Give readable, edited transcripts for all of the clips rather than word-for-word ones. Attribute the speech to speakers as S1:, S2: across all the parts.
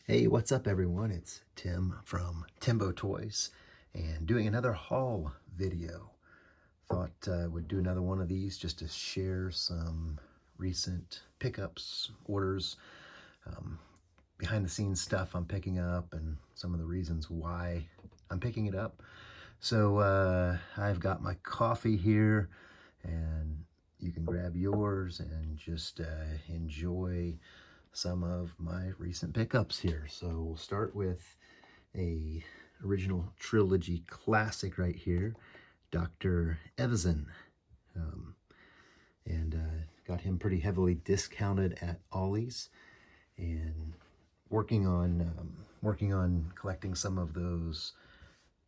S1: Hey, what's up everyone? It's Tim from Timbo Toys and doing another haul video. Thought would do another one of these just to share some recent pickups, orders, um, behind the scenes stuff I'm picking up and some of the reasons why I'm picking it up. So I've got my coffee here and you can grab yours and just enjoy some of my recent pickups here. So we'll start with a original trilogy classic right here, Dr. Evazan. Um, and got him pretty heavily discounted at Ollie's, and working on collecting some of those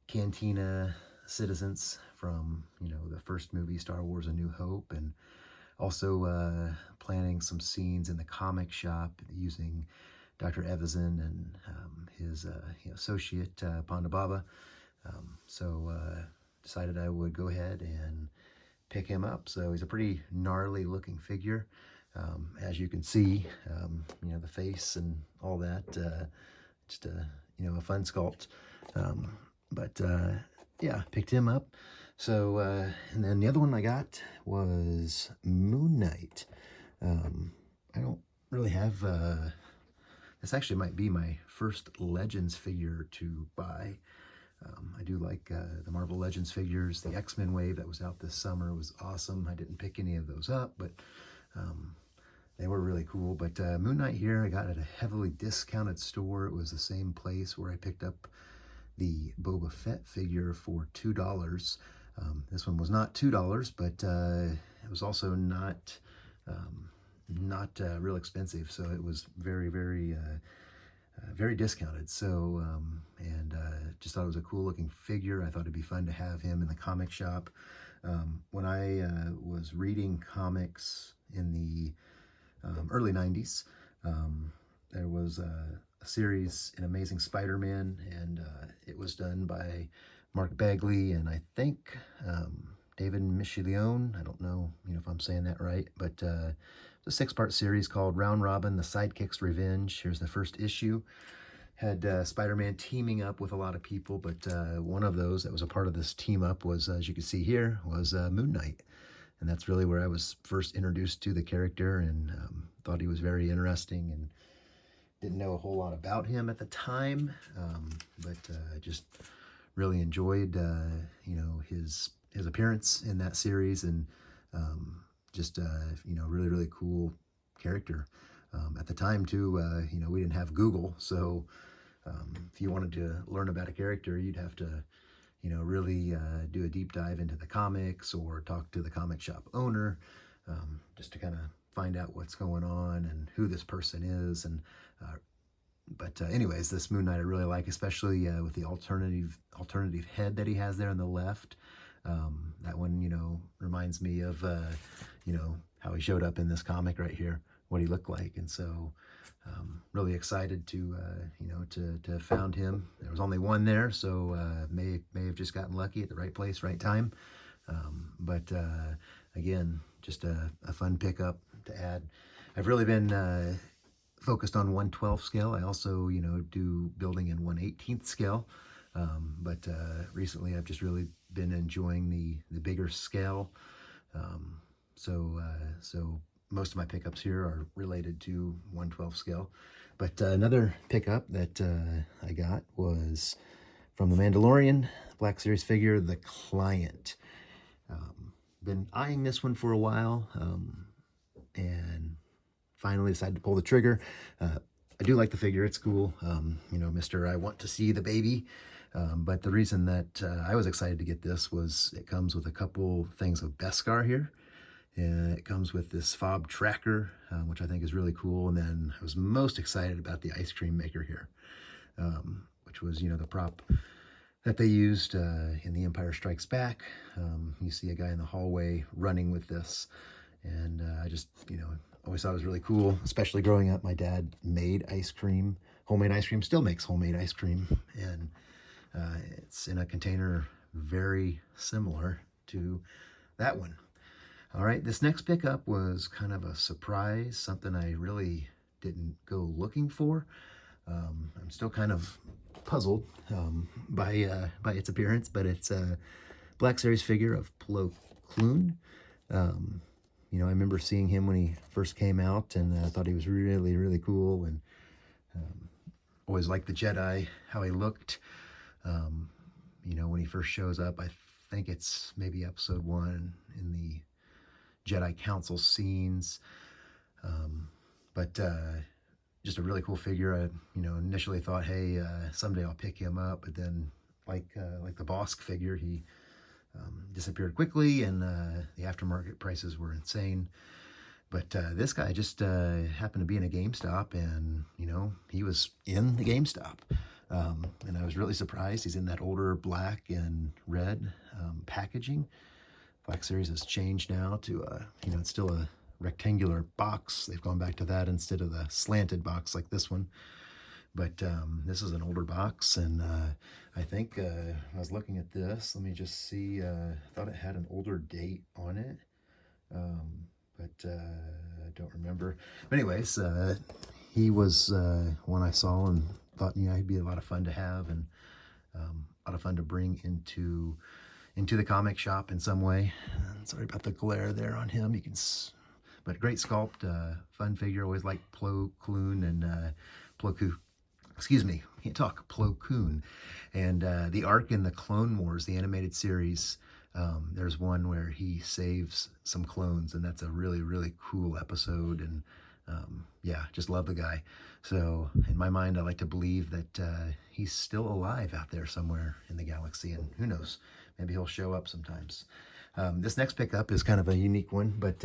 S1: Cantina citizens from the first movie, Star Wars: A New Hope, and also planning some scenes in the comic shop using Dr. Evazan and his associate Ponda Baba. So decided I would go ahead and pick him up. So he's a pretty gnarly looking figure. As you can see, the face and all that, just a fun sculpt. But yeah, picked him up. So, and then the other one I got was Moon Knight. I don't really have, this actually might be my first Legends figure to buy. I do like the Marvel Legends figures. The X-Men wave that was out this summer was awesome. I didn't pick any of those up, but they were really cool. But Moon Knight here, I got at a heavily discounted store. It was the same place where I picked up the Boba Fett figure for $2. This one was not $2, but it was also not real expensive. So it was very, very discounted. So, and just thought it was a cool looking figure. I thought it'd be fun to have him in the comic shop. When I was reading comics in the early 90s, there was a series, An Amazing Spider-Man, and it was done by Mark Bagley and I think David Michelinie. I don't know, if I'm saying that right, but it's a 6-part series called Round Robin, The Sidekick's Revenge. Here's the first issue. Had Spider-Man teaming up with a lot of people, but one of those that was a part of this team up was, as you can see here, was Moon Knight. And that's really where I was first introduced to the character, and thought he was very interesting, and didn't know a whole lot about him at the time, but just really enjoyed his appearance in that series, and just really cool character. At the time too, we didn't have Google, so if you wanted to learn about a character, you'd have to really do a deep dive into the comics or talk to the comic shop owner, just to kind of find out what's going on and who this person is. And but anyways, this Moon Knight I really like, especially with the alternative head that he has there on the left. That one, reminds me of, how he showed up in this comic right here, what he looked like. And so really excited to, to have found him. There was only one there, so may have just gotten lucky at the right place, right time. But again, just a fun pickup to add. I've really been focused on 1/12 scale. I also, do building in 1/18 scale. But recently I've just really been enjoying the bigger scale. So most of my pickups here are related to 1/12 scale. But another pickup that I got was from The Mandalorian Black Series figure, The Client. Been eyeing this one for a while, and finally decided to pull the trigger. I do like the figure. It's cool. Mr. I want to see the baby. But the reason that I was excited to get this was it comes with a couple things of Beskar here. And it comes with this fob tracker, which I think is really cool. And then I was most excited about the ice cream maker here, which was, the prop that they used in The Empire Strikes Back. You see a guy in the hallway running with this. And I just, always thought it was really cool, especially growing up. My dad made ice cream, homemade ice cream, still makes homemade ice cream. And it's in a container very similar to that one. All right, this next pickup was kind of a surprise, something I really didn't go looking for. I'm still kind of puzzled by its appearance, but it's a Black Series figure of Plo Koon. You know, I remember seeing him when he first came out, and I thought he was really, really cool, and always liked the Jedi, how he looked. You know, when he first shows up, I think it's maybe episode 1 in the Jedi Council scenes. But just a really cool figure. I, you know, initially thought, hey, someday I'll pick him up, but then like the Bossk figure, he disappeared quickly, and the aftermarket prices were insane. But this guy just happened to be in a GameStop, and, you know, he was in the GameStop. And I was really surprised. He's in that older black and red packaging. Black Series has changed now to, you know, it's still a rectangular box. They've gone back to that instead of the slanted box like this one. But this is an older box, and I think I was looking at this. Let me just see. I thought it had an older date on it, but I don't remember. But anyways, he was one I saw and thought, you know, he'd be a lot of fun to have, and a lot of fun to bring into the comic shop in some way. Sorry about the glare there on him. You can, but great sculpt, fun figure. Always liked Plo Koon and Plo Koon. Excuse me, can't talk. Plo Koon, and the arc in the Clone Wars, the animated series. There's one where he saves some clones, and that's a really, really cool episode. And yeah, just love the guy. So in my mind, I like to believe that he's still alive out there somewhere in the galaxy, and who knows, maybe he'll show up sometimes. This next pickup is kind of a unique one, but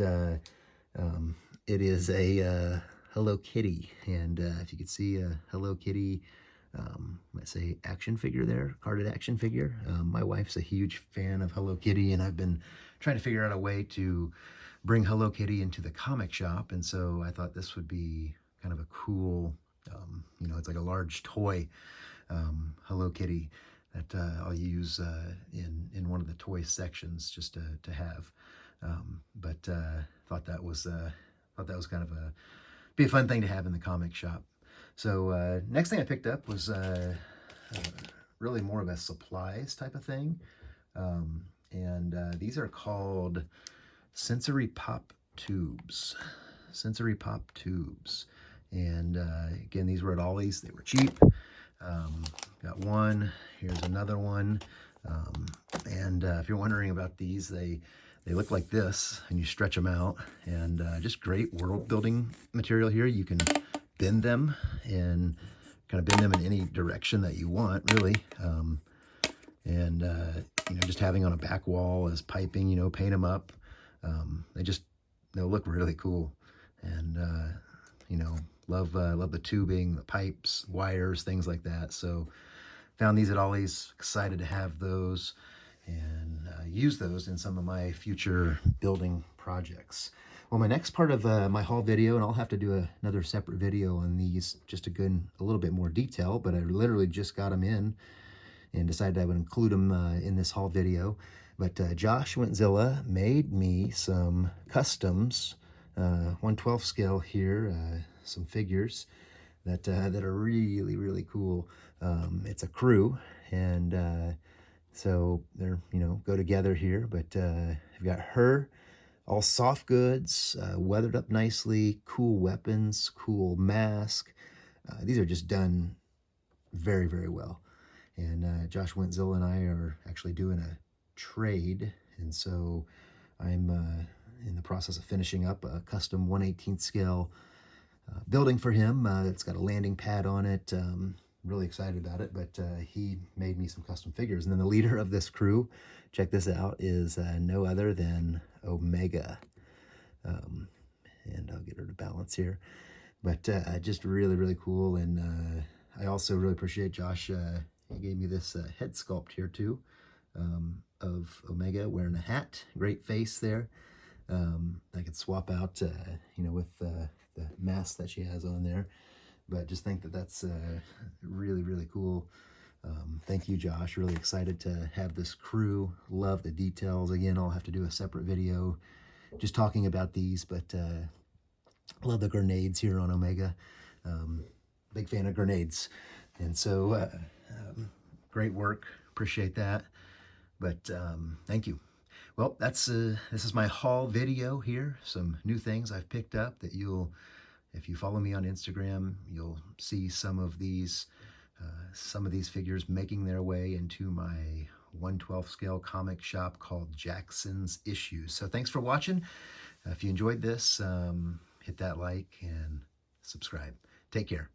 S1: it is a Hello Kitty, and if you could see a Hello Kitty, let's say action figure there, carded action figure. My wife's a huge fan of Hello Kitty, and I've been trying to figure out a way to bring Hello Kitty into the comic shop, and so I thought this would be kind of a cool, you know, it's like a large toy Hello Kitty that I'll use in one of the toy sections just to have. But thought that was kind of be a fun thing to have in the comic shop. So next thing I picked up was really more of a supplies type of thing, and these are called Sensory Pop tubes. Sensory Pop tubes, and again, these were at Ollie's. They were cheap. Got one. Here's another one. And if you're wondering about these, they look like this, and you stretch them out, and just great world building material here. You can bend them and kind of bend them in any direction that you want, really. And you know, just having on a back wall as piping, you know, paint them up. They'll look really cool. And you know, love the tubing, the pipes, wires, things like that. So found these at Ollie's, excited to have those and use those in some of my future building projects. Well, my next part of my haul video, and I'll have to do another separate video on these just to go in a little bit more detail, but I literally just got them in and decided I would include them in this haul video. But Josh Wentzilla made me some customs, 1/12 scale here, some figures that are really, really cool. It's a crew, and so they're, you know, go together here. But you've got her, all soft goods, weathered up nicely, cool weapons, cool mask. These are just done very, very well. And Josh Wentzilla and I are actually doing a trade, and so I'm in the process of finishing up a custom 1/18 scale building for him. It's got a landing pad on it. Really excited about it, but he made me some custom figures. And then the leader of this crew, check this out, is no other than Omega. And I'll get her to balance here. But just really, really cool. And I also really appreciate Josh. He gave me this head sculpt here too, of Omega wearing a hat. Great face there. I could swap out, you know, with the mask that she has on there. But just think that that's really, really cool. Thank you, Josh. Really excited to have this crew. Love the details. Again, I'll have to do a separate video just talking about these, but love the grenades here on Omega. big fan of grenades. And so, great work. Appreciate that. But thank you. Well, this is my haul video here. Some new things I've picked up that if you follow me on Instagram, you'll see some of these figures making their way into my 1/12 scale comic shop called Jackson's Issues. So thanks for watching. If you enjoyed this, hit that like and subscribe. Take care.